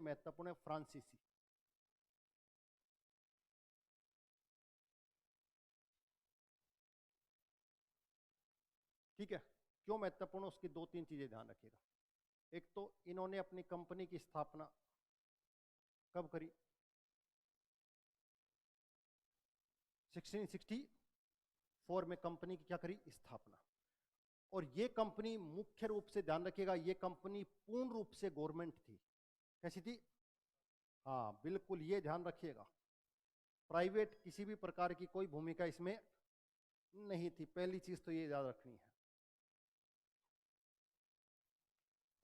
महत्वपूर्ण है फ्रांसीसी। ठीक है, क्यों महत्वपूर्ण, उसकी दो तीन चीजें ध्यान रखिएगा। एक तो इन्होंने अपनी कंपनी की स्थापना कब करी? 1664 में कंपनी की क्या करी? स्थापना। और ये कंपनी मुख्य रूप से ध्यान रखिएगा, ये कंपनी पूर्ण रूप से गवर्नमेंट थी। कैसी थी? हाँ बिल्कुल, ये ध्यान रखिएगा, प्राइवेट किसी भी प्रकार की कोई भूमिका इसमें नहीं थी। पहली चीज तो ये याद रखनी है।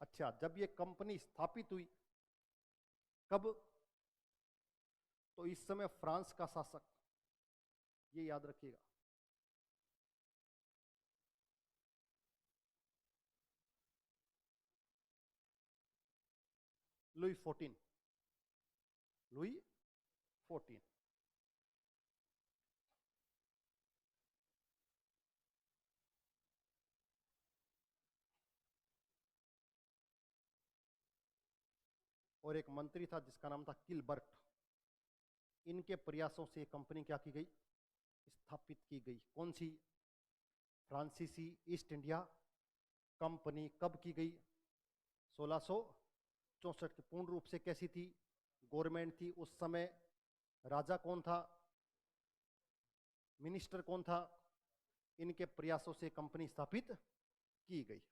अच्छा, जब ये कंपनी स्थापित हुई कब? तो इस समय फ्रांस का शासक, ये याद रखिएगा, लुई 14, लुई 14। और एक मंत्री था जिसका नाम था किलबर्ट। इनके प्रयासों से कंपनी क्या की गई? स्थापित की गई। कौन सी? फ्रांसीसी ईस्ट इंडिया कंपनी। कब की गई? 1664 की। पूर्ण रूप से कैसी थी? गवर्नमेंट थी। उस समय राजा कौन था? मिनिस्टर कौन था? इनके प्रयासों से कंपनी स्थापित की गई।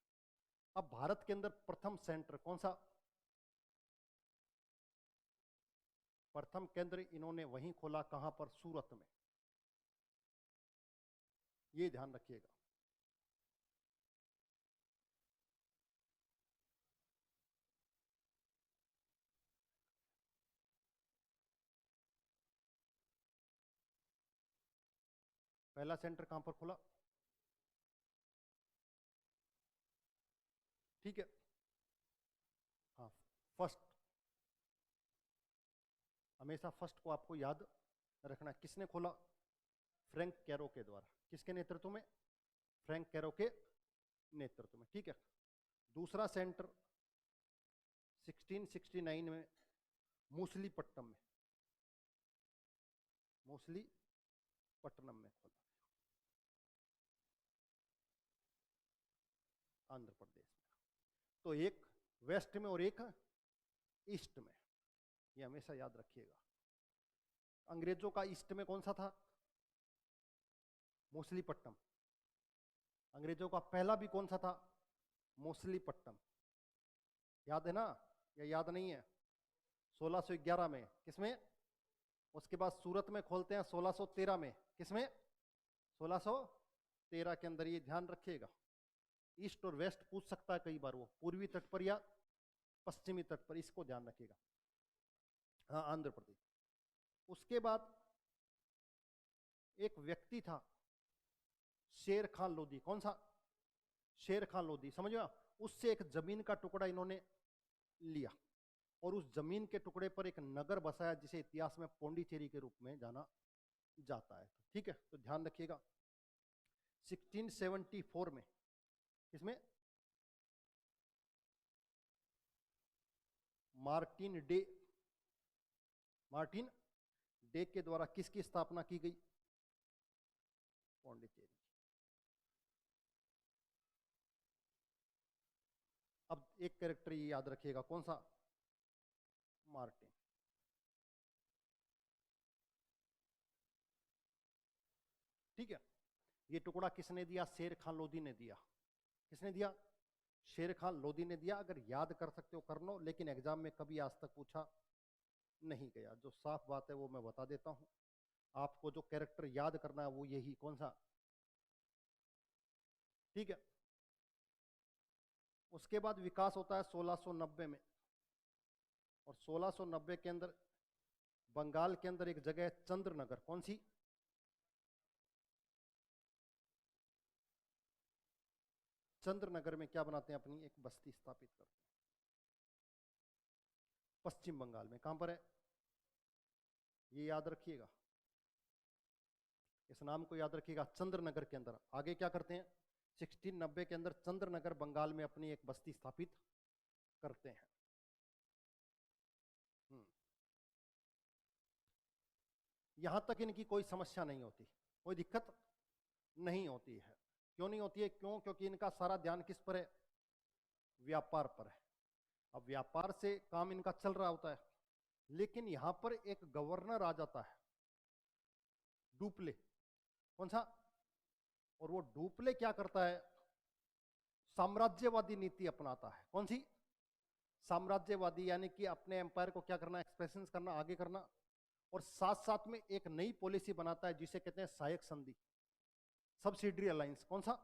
अब भारत के अंदर प्रथम सेंटर कौन सा? प्रथम केंद्र इन्होंने वहीं खोला, कहां पर? सूरत में। ये ध्यान रखिएगा। पहला सेंटर कहां पर खुला? ठीक है, हाँ फर्स्ट, हमेशा फर्स्ट को आपको याद रखना। किसने खोला? फ्रैंक कैरो के द्वारा। किसके नेतृत्व में? फ्रैंक कैरो के नेतृत्व में। ठीक है, दूसरा सेंटर 1669 में मूसलीपट्टनम में, मूसलीपट्टनम में खोला, आंध्र प्रदेश में। तो एक वेस्ट में और एक ईस्ट में, ये हमेशा याद रखिएगा। अंग्रेजों का ईस्ट में कौन सा था? मूसलीपट्टनम। अंग्रेजों का पहला भी कौन सा था? मूसलीपट्टनम। याद है ना, या याद नहीं है? 1611 में। किसमें? उसके बाद सूरत में खोलते हैं 1613 में। किसमें? 1613 के अंदर। ये ध्यान रखिएगा, ईस्ट और वेस्ट पूछ सकता है कई बार, वो पूर्वी तट पर या पश्चिमी तट पर, इसको ध्यान रखिएगा। हाँ, आंध्र प्रदेश। उसके बाद एक व्यक्ति था शेर खान लोधी। कौन सा? शेर खान लोधी, समझ में? उससे एक जमीन का टुकड़ा इन्होंने लिया और उस जमीन के टुकड़े पर एक नगर बसाया जिसे इतिहास में पौंडीचेरी के रूप में जाना जाता है। ठीक है, तो ध्यान रखिएगा 1674 में। इसमें मार्टिन डे, मार्टिन डे के द्वारा किसकी स्थापना की गई? पौंडीचेरी। अब एक कैरेक्टर ये याद रखिएगा, कौन सा? मार्टिन। ठीक है, ये टुकड़ा किसने दिया? शेर खान लोधी ने दिया। किसने दिया? शेर खान लोधी ने दिया। अगर याद कर सकते हो कर लो, लेकिन एग्जाम में कभी आज तक पूछा नहीं गया। जो साफ बात है वो मैं बता देता हूं, आपको जो कैरेक्टर याद करना है वो यही। कौन सा? ठीक है, उसके बाद विकास होता है 1690 में, और 1690 के अंदर बंगाल के अंदर एक जगह है चंद्रनगर। कौन सी? चंद्रनगर में क्या बनाते हैं? अपनी एक बस्ती स्थापित करते हैं, पश्चिम बंगाल में। कहां पर है? ये याद रखिएगा, इस नाम को याद रखिएगा, चंद्रनगर के अंदर। आगे क्या करते हैं? 1690 के अंदर चंद्रनगर बंगाल में अपनी एक बस्ती स्थापित करते हैं। यहां तक इनकी कोई समस्या नहीं होती, कोई दिक्कत नहीं होती है। क्यों नहीं होती है? क्यों? क्योंकि इनका सारा ध्यान किस पर है? व्यापार पर है। अब व्यापार से काम इनका चल रहा होता है, लेकिन यहां पर एक गवर्नर आ जाता है, डुप्ले। कौन सा? और वो डुप्ले क्या करता है? साम्राज्यवादी नीति अपनाता है। कौन सी? साम्राज्यवादी, यानी कि अपने एम्पायर को क्या करना? एक्सपेंशन करना, आगे करना, और साथ साथ में एक नई पॉलिसी बनाता है जिसे कहते हैं सहायक संधि, सब्सिडरी अलायंस। कौन सा?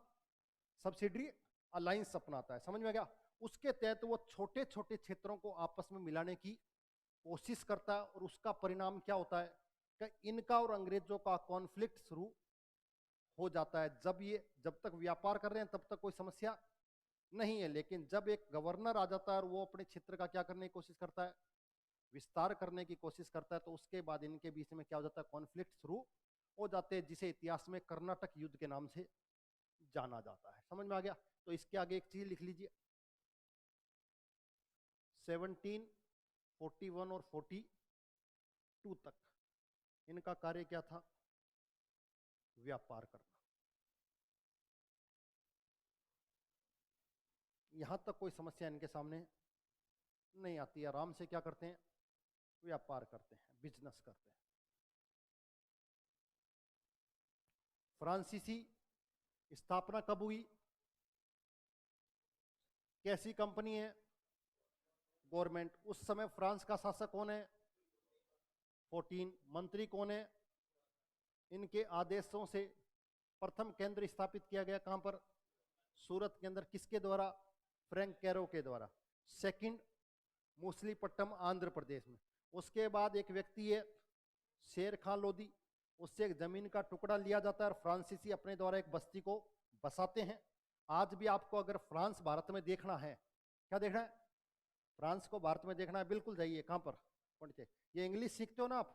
सब्सिडरी अलायंस अपनाता है। समझ में आ गया? उसके तहत वो छोटे छोटे क्षेत्रों को आपस में मिलाने की कोशिश करता है, और उसका परिणाम क्या होता है कि इनका और अंग्रेजों का कॉन्फ्लिक्ट शुरू हो जाता है। जब तक व्यापार कर रहे हैं तब तक कोई समस्या नहीं है, लेकिन जब एक गवर्नर आ जाता है और वो अपने क्षेत्र का क्या करने की कोशिश करता है? विस्तार करने की कोशिश करता है, तो उसके बाद इनके बीच में क्या हो जाता है? कॉन्फ्लिक्ट शुरू हो जाते हैं, जिसे इतिहास में कर्नाटक युद्ध के नाम से जाना जाता है। समझ में आ गया? तो इसके आगे एक चीज लिख लीजिए, 1741 और 42 तक इनका कार्य क्या था? व्यापार करना। यहां तक कोई समस्या इनके सामने नहीं आती, आराम से क्या करते हैं? व्यापार करते हैं, बिजनेस करते हैं। फ्रांसीसी स्थापना कब हुई? कैसी कंपनी है? गवर्नमेंट। उस समय फ्रांस का शासक कौन है? 14। मंत्री कौन है? इनके आदेशों से प्रथम केंद्र स्थापित किया गया कहां पर? सूरत के अंदर। किसके द्वारा? फ्रैंक कैरो के द्वारा। सेकंड, मूसलीपट्टम आंध्र प्रदेश में। उसके बाद एक व्यक्ति है शेर खान लोधी, उससे एक जमीन का टुकड़ा लिया जाता है और फ्रांसीसी अपने द्वारा एक बस्ती को बसाते हैं। आज भी आपको अगर फ्रांस भारत में देखना है, क्या देखना है? फ्रांस को भारत में देखना है, बिल्कुल जाइए। कहां पर? पौंडीचेरी। ये इंग्लिश सीखते हो ना आप,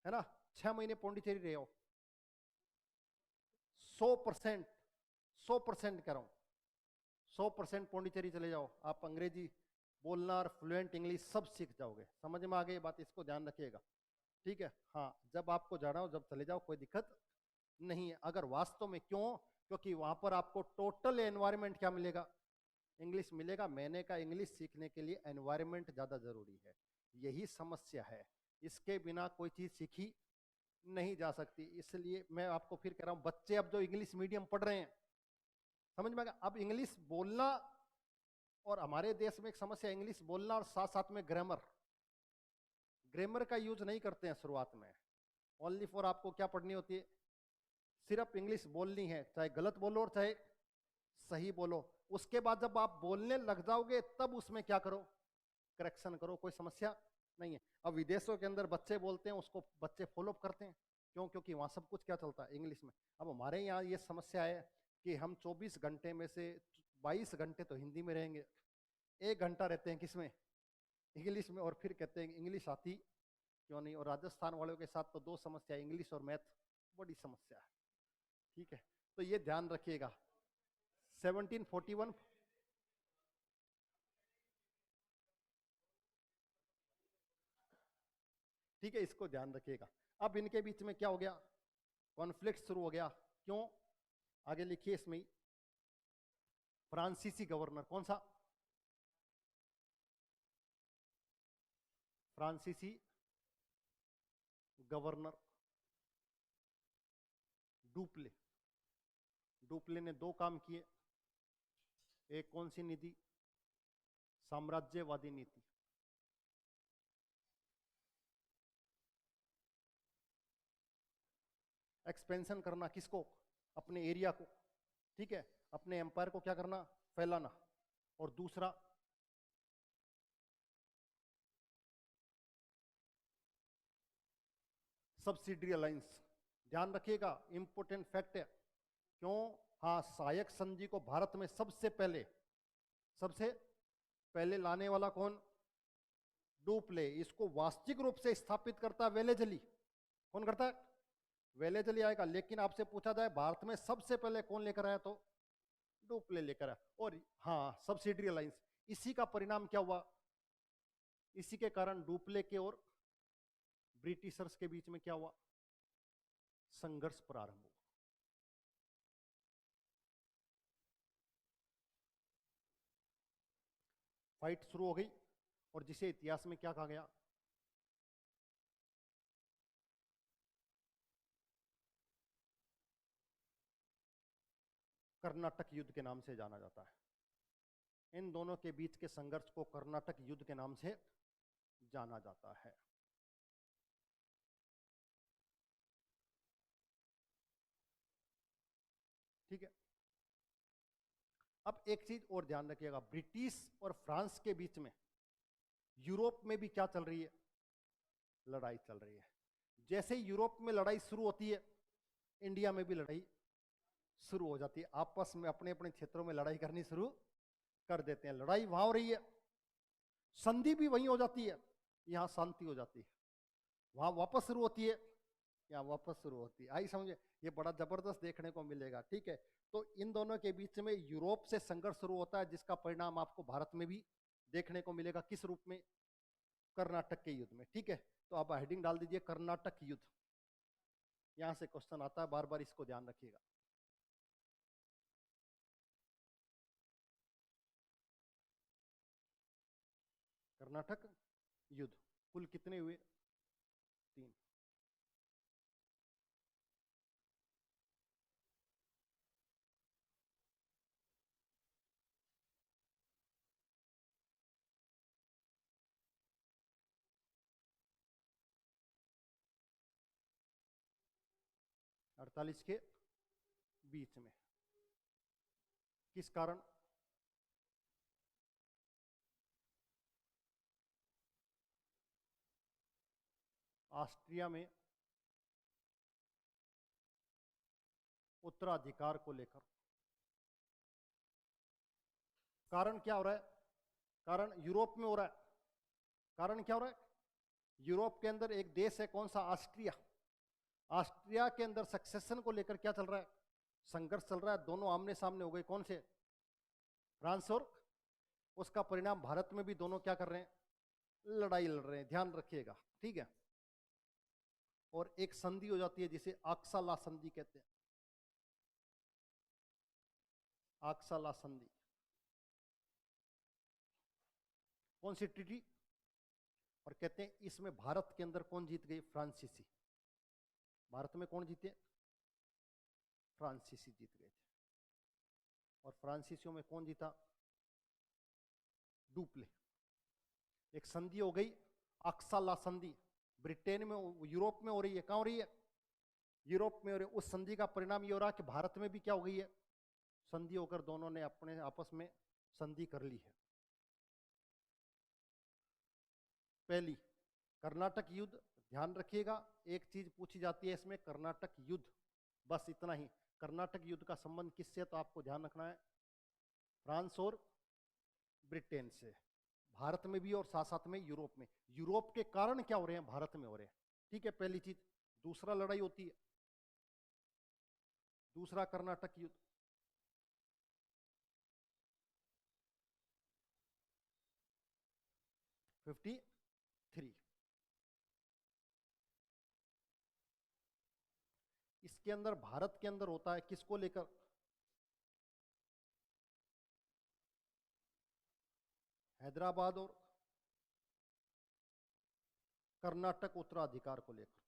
है ना? 6 महीने पौंडीचेरी रहे हो। 100%, 100% कह रहा हूं, 100% पौंडीचेरी चले जाओ, आप अंग्रेजी बोलना और फ्लुएंट इंग्लिश सब सीख जाओगे। समझ में आ गई बात? इसको ध्यान रखिएगा, ठीक है? हाँ, जब आपको जाना हो जब चले जाओ, कोई दिक्कत नहीं है। अगर वास्तव में, क्यों? क्योंकि वहां पर आपको टोटल एनवायरनमेंट क्या मिलेगा? इंग्लिश मिलेगा। मैंने कहा इंग्लिश सीखने के लिए एनवायरनमेंट ज्यादा जरूरी है, यही समस्या है। इसके बिना कोई चीज सीखी नहीं जा सकती। इसलिए मैं आपको फिर कह रहा हूं, बच्चे अब जो इंग्लिश मीडियम पढ़ रहे हैं, समझ में आ गया? अब इंग्लिश बोलना, और हमारे देश में एक समस्या, इंग्लिश बोलना और साथ साथ में ग्रामर, ग्रामर का यूज नहीं करते हैं शुरुआत में। ओनली फॉर आपको क्या पढ़नी होती है? सिर्फ इंग्लिश बोलनी है, चाहे गलत बोलो और चाहे सही बोलो। उसके बाद जब आप बोलने लग जाओगे तब उसमें क्या करो? करेक्शन करो, कोई समस्या नहीं है। अब विदेशों के अंदर बच्चे बोलते हैं, उसको बच्चे फॉलो करते हैं। क्यों? क्योंकि वहां सब कुछ क्या चलता है? इंग्लिश में। अब हमारे यहाँ ये समस्या है कि हम 24 घंटे में से 22 घंटे तो हिंदी में रहेंगे, 1 घंटा रहते हैं किसमें? इंग्लिश में। और फिर कहते हैं इंग्लिश आती क्यों नहीं? और राजस्थान वालों के साथ तो 2 समस्या, इंग्लिश और मैथ, बड़ी समस्या है, ठीक है? तो ये ध्यान रखिएगा। 1741, ठीक है, इसको ध्यान रखिएगा। अब इनके बीच में क्या हो गया? कॉन्फ्लिक्ट शुरू हो गया। क्यों? आगे लिखिए इसमें ही। फ्रांसीसी गवर्नर, कौन सा? फ्रांसीसी गवर्नर डुप्ले। डुप्ले ने 2 काम किए। एक कौन सी नीति? साम्राज्यवादी नीति। एक्सपेंशन करना, किसको? अपने एरिया को, ठीक है? अपने एम्पायर को क्या करना? फैलाना। और दूसरा, सब्सिडरी अलायंस। ध्यान रखिएगा, इंपोर्टेंट फैक्ट है। क्यों? हाँ, सहायक संधि को भारत में सबसे पहले लाने वाला कौन? डुप्ले। इसको वास्तविक रूप से स्थापित करता है वेलेजली। कौन करता है? वेलेजली आएगा। लेकिन आपसे पूछा जाए भारत में सबसे पहले कौन लेकर आया, तो डुप्ले लेकर आया। और हाँ, सब्सिडरी अलायंस। इसी का परिणाम क्या हुआ? इसी के कारण डुप्ले के और ब्रिटिशर्स के बीच में क्या हुआ? संघर्ष प्रारंभ हुआ। फाइट शुरू हो गई और जिसे इतिहास में क्या कहा गया? कर्नाटक युद्ध के नाम से जाना जाता है। इन दोनों के बीच के संघर्ष को कर्नाटक युद्ध के नाम से जाना जाता है। ठीक है। अब एक चीज और ध्यान रखिएगा, ब्रिटिश और फ्रांस के बीच में यूरोप में भी क्या चल रही है? लड़ाई चल रही है। जैसे यूरोप में लड़ाई शुरू होती है, इंडिया में भी लड़ाई शुरू हो जाती है। आपस में अपने अपने क्षेत्रों में लड़ाई करनी शुरू कर देते हैं। लड़ाई वहां हो रही है, संधि भी वहीं हो जाती है, यहां शांति हो जाती है। वहां वापस शुरू होती है, यहाँ वापस शुरू होती है। आई समझे? ये बड़ा जबरदस्त देखने को मिलेगा। ठीक है, तो इन दोनों के बीच में यूरोप से संघर्ष शुरू होता है, जिसका परिणाम आपको भारत में भी देखने को मिलेगा। किस रूप में? कर्नाटक के युद्ध में। ठीक है, तो आप हेडिंग डाल दीजिए कर्नाटक युद्ध। यहां से क्वेश्चन आता है, बार बार इसको ध्यान रखिएगा। कर्नाटक युद्ध कुल कितने हुए? 3। अड़तालीस के बीच में। किस कारण? ऑस्ट्रिया में उत्तराधिकार को लेकर। कारण क्या हो रहा है? कारण यूरोप में हो रहा है। कारण क्या हो रहा है? यूरोप के अंदर एक देश है, कौन सा? ऑस्ट्रिया। ऑस्ट्रिया के अंदर सक्सेशन को लेकर क्या चल रहा है? संघर्ष चल रहा है। दोनों आमने सामने हो गए। कौन से? फ्रांस और उसका परिणाम भारत में भी दोनों क्या कर रहे हैं? लड़ाई लड़ रहे हैं। ध्यान रखिएगा। ठीक है, और एक संधि हो जाती है जिसे आक्साला संधि कहते हैं। आक्साला संधि। कौन सी ट्रीटी? और कहते हैं इसमें भारत के अंदर कौन जीत गई? फ्रांसीसी। भारत में कौन जीते? फ्रांसीसी जीत गए थे। और फ्रांसीसियों में कौन जीता? डुप्ले। एक संधि हो गई, आक्साला संधि। ब्रिटेन में, यूरोप में हो रही है। कहां हो रही है? यूरोप में हो रही है। उस संधि का परिणाम ये हो रहा है कि भारत में भी क्या हो गई है? संधि होकर दोनों ने अपने आपस में संधि कर ली है। पहली कर्नाटक युद्ध। ध्यान रखिएगा, एक चीज पूछी जाती है इसमें, कर्नाटक युद्ध, बस इतना ही। कर्नाटक युद्ध का संबंध किससे? तो आपको ध्यान रखना है फ्रांस और ब्रिटेन से। भारत में भी और साथ साथ में यूरोप में। यूरोप के कारण क्या हो रहे हैं? भारत में हो रहे हैं। ठीक है, पहली चीज। दूसरा लड़ाई होती है, दूसरा कर्नाटक युद्ध। Fifty three. इसके अंदर भारत के अंदर होता है किसको लेकर? हैदराबाद और कर्नाटक उत्तराधिकार को लेकर।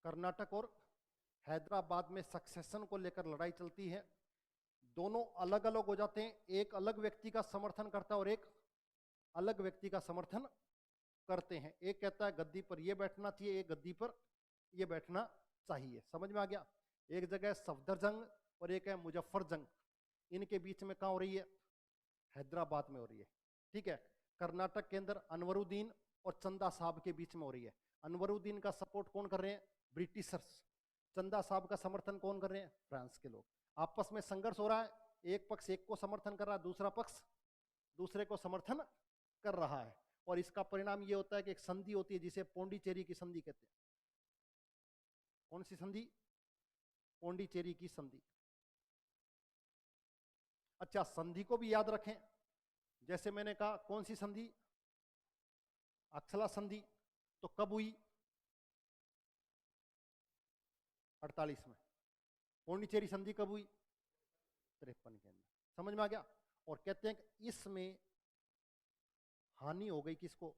कर्नाटक और हैदराबाद में सक्सेशन को लेकर लड़ाई चलती है। दोनों अलग अलग हो जाते हैं। एक अलग व्यक्ति का समर्थन करता है और एक अलग व्यक्ति का समर्थन करते हैं। एक कहता है गद्दी पर ये बैठना चाहिए, एक गद्दी पर ये बैठना चाहिए। समझ में आ गया? एक जगह सफदरजंग और एक है मुजफ्फरजंग। इनके बीच में कहां हो रही है? हैदराबाद में हो रही है। ठीक है, कर्नाटक के अंदर अनवरुद्दीन और चंदा साहब के बीच में हो रही है। अनवरुद्दीन का सपोर्ट कौन कर रहे हैं? ब्रिटिशर्स। चंदा साहब का समर्थन कौन कर रहे हैं? फ्रांस के लोग। आपस में संघर्ष हो रहा है। एक पक्ष एक को समर्थन कर रहा है, दूसरा पक्ष दूसरे को समर्थन कर रहा है। और इसका परिणाम ये होता है कि एक संधि होती है जिसे पौंडीचेरी की संधि कहते हैं। कौन सी संधि? पौंडीचेरी की संधि। अच्छा, संधि को भी याद रखें। जैसे मैंने कहा कौन सी संधि, अक्सला संधि, तो कब हुई, 48 में। पौंडीचेरी संधि कब हुई, 53 के अंदर। समझ में आ गया। और कहते हैं कि इसमें हानि हो गई किसको,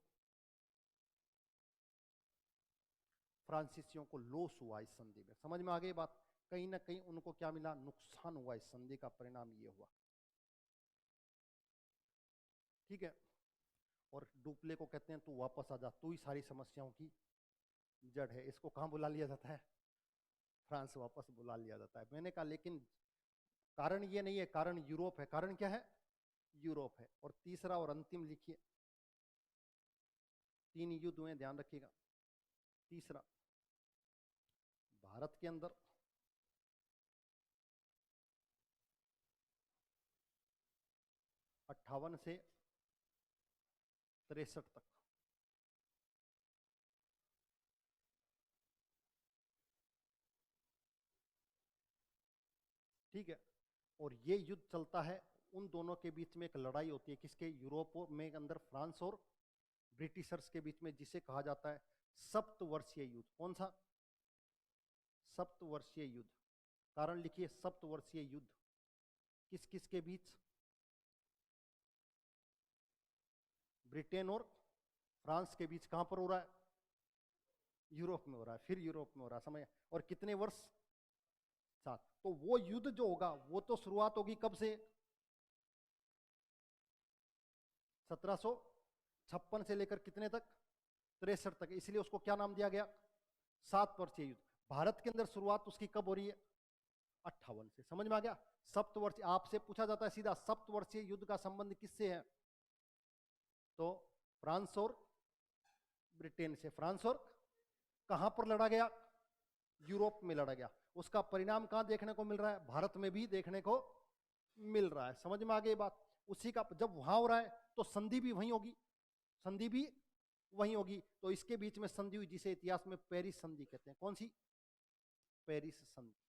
फ्रांसीसियों को लॉस हुआ इस संधि में। समझ में आ गई बात। कहीं ना कहीं उनको क्या मिला, नुकसान हुआ, इस संधि का परिणाम ये हुआ। ठीक है। और डुप्ले को कहते हैं तू वापस आ जा, तू ही सारी समस्याओं की जड़ है। इसको कहां बुला लिया जाता है, फ्रांस वापस बुला लिया जाता है। मैंने कहा लेकिन कारण ये नहीं है, कारण यूरोप है। कारण क्या है, यूरोप है। और तीसरा और अंतिम लिखिए, 3 युद्ध हुए, ध्यान रखिएगा। तीसरा, भारत के अंदर 58 से 63 तक, ठीक है। और ये युद्ध चलता है, उन दोनों के बीच में एक लड़ाई होती है, किसके, यूरोप में अंदर फ्रांस और ब्रिटिशर्स के बीच में, जिसे कहा जाता है सप्तवर्षीय युद्ध। कौन सा, सप्तवर्षीय युद्ध। कारण लिखिए, सप्तवर्षीय युद्ध किस किस के बीच, ब्रिटेन और फ्रांस के बीच। कहां पर हो रहा है, यूरोप में हो रहा है। फिर यूरोप में हो रहा है, समझ। और कितने वर्ष, 7। तो वो युद्ध जो होगा वो तो शुरुआत होगी कब से, 1756 से लेकर कितने तक, 63 तक। इसलिए उसको क्या नाम दिया गया, 7 वर्षीय युद्ध। भारत के अंदर शुरुआत उसकी कब हो रही है, 58 से। समझ में आ गया। सप्तवर्षीय, आपसे पूछा जाता है सीधा, सप्तवर्षीय युद्ध का संबंध किससे है, तो फ्रांस और ब्रिटेन से। फ्रांस और कहां पर लड़ा गया, यूरोप में लड़ा गया। उसका परिणाम कहां देखने को मिल रहा है, भारत में भी देखने को मिल रहा है। समझ में आ गई बात। उसी का जब वहां हो रहा है तो संधि भी वहीं होगी, संधि भी वहीं होगी। तो इसके बीच में संधि हुई, जिसे इतिहास में पेरिस संधि कहते हैं। कौन सी, पेरिस संधि।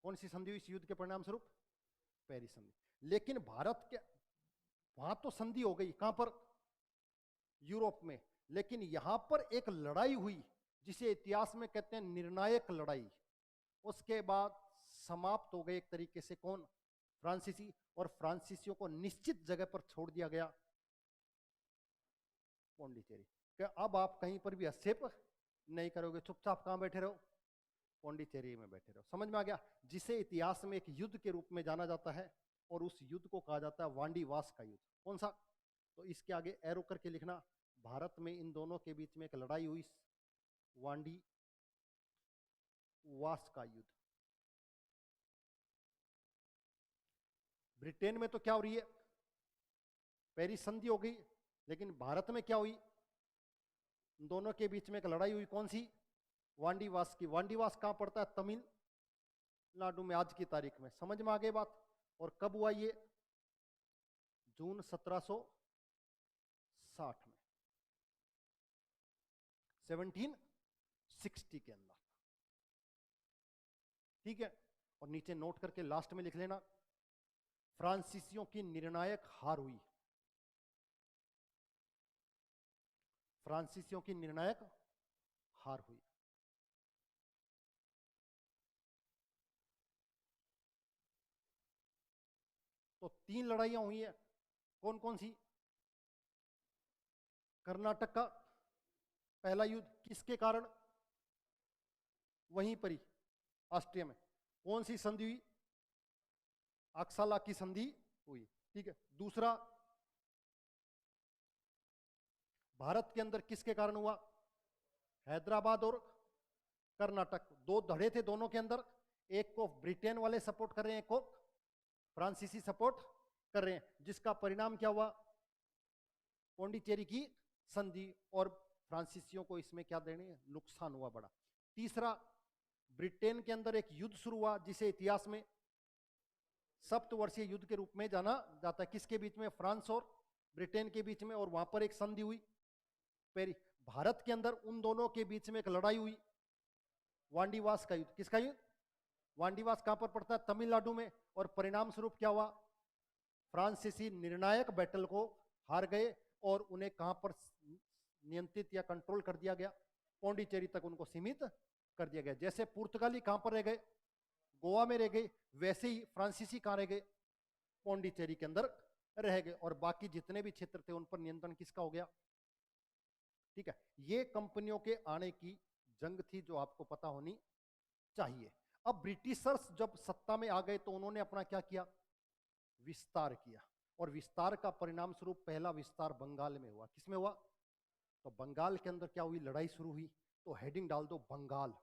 कौन सी संधि हुई इस युद्ध के परिणाम स्वरूप, पेरिस संधि। लेकिन भारत के वहां तो संधि हो गई, कहां पर, यूरोप में। लेकिन यहां पर एक लड़ाई हुई, जिसे इतिहास में कहते हैं निर्णायक लड़ाई। उसके बाद समाप्त हो गए एक तरीके से, कौन, फ्रांसीसी। और फ्रांसीसियों को निश्चित जगह पर छोड़ दिया गया, पौंडीचेरी। क्या अब आप कहीं पर भी हस्तक्षेप नहीं करोगे, चुपचाप कहां बैठे रहो, पौंडीचेरी में बैठे रहो। समझ में आ गया। जिसे इतिहास में एक युद्ध के रूप में जाना जाता है, और उस युद्ध को कहा जाता है वांडीवास का युद्ध। कौन सा, तो इसके आगे एरो करके लिखना, भारत में इन दोनों के बीच में एक लड़ाई हुई, वांडीवास का युद्ध। ब्रिटेन में तो क्या हो रही है, पेरिस संधि हो गई। लेकिन भारत में क्या हुई, दोनों के बीच में एक लड़ाई हुई, कौन सी, वांडीवास की। वांडीवास कहां पड़ता है, तमिलनाडु में आज की तारीख में। समझ में आ गई बात। और कब हुआ ये, जून 1760 में, 1760 के अंदर। ठीक है। और नीचे नोट करके लास्ट में लिख लेना, फ्रांसीसियों की निर्णायक हार हुई, फ्रांसीसियों की निर्णायक हार हुई। तो 3 लड़ाइयां हुई है, कौन कौन सी, कर्नाटक का पहला युद्ध, किसके कारण, वहीं पर ही, ऑस्ट्रिया में। कौन सी संधि हुई, अक्साला की संधि हुई। ठीक है। दूसरा, भारत के अंदर किसके कारण हुआ, हैदराबाद और कर्नाटक, 2 धड़े थे दोनों के अंदर। एक को ब्रिटेन वाले सपोर्ट कर रहे हैं, एक को फ्रांसीसी सपोर्ट कर रहे हैं, जिसका परिणाम क्या हुआ, पौंडीचेरी की संधि। और फ्रांसीसियों को इसमें क्या देने, नुकसान हुआ बड़ा। तीसरा, ब्रिटेन के अंदर एक युद्ध शुरू हुआ, जिसे इतिहास में सप्तवर्षीय युद्ध के रूप में जाना जाता है। किसके बीच में, फ्रांस और ब्रिटेन के बीच में। और वहां पर एक संधि हुई, पेरिस। भारत के अंदर उन दोनों के बीच में एक लड़ाई हुई, वांडीवास का युद्ध। किसका युद्ध, वांडीवास कहां पर पड़ता है? तमिलनाडु में। और परिणाम स्वरूप क्या हुआ? फ्रांसीसी निर्णायक बैटल को हार गए और उन्हें कहां पर नियंत्रित या कंट्रोल कर दिया गया? पौंडीचेरी तक उनको सीमित कर दिया गया। जैसे पुर्तगाली कहां पर रह गए? गोवा में रह गए, वैसे ही फ्रांसीसी कहां रह गए? पौंडीचेरी के अंदर रह गए, और बाकी जितने भी क्षेत्र थे उन पर नियंत्रण किसका हो गया? ठीक है, ये कंपनियों के आने की जंग थी जो आपको पता होनी चाहिए। अब ब्रिटिशर्स जब सत्ता में आ गए तो उन्होंने अपना क्या किया? विस्तार किया, और विस्तार का परिणाम स्वरूप पहला विस्तार बंगाल में हुआ। किसमें हुआ? तो बंगाल के अंदर क्या हुई? लड़ाई शुरू हुई। तो हेडिंग डाल दो बंगाल।